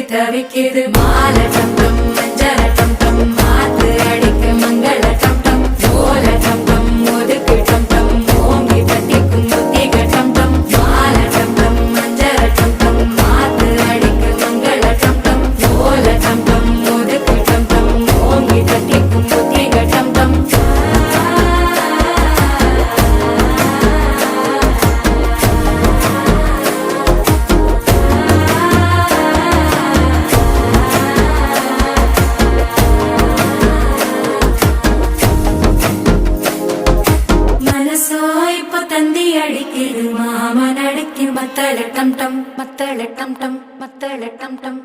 தவிக்குது மால டம் டம் மஞ்சள டம் டம் மாத்து அடிக்க மங்கள டம் டம் ஓல டம் டம் ஒதுக்கு டம் டம் ஓங்கி தட்டிக்கும் புத்திக டம் டம் மால டம் டம் மஞ்சள டம் டம் மாத்து அடிக்க மங்கள டம் டம் ஓல டம் டம் ஒதுக்கு டம் டம் ஓங்கி தட்டிக்கும் புத்திக டம் டம் தந்தி அடிக்குது மாமன் அடிக்கு மத்தள டம் டம் மத்தள டம் டம் மத்தள டம் டம்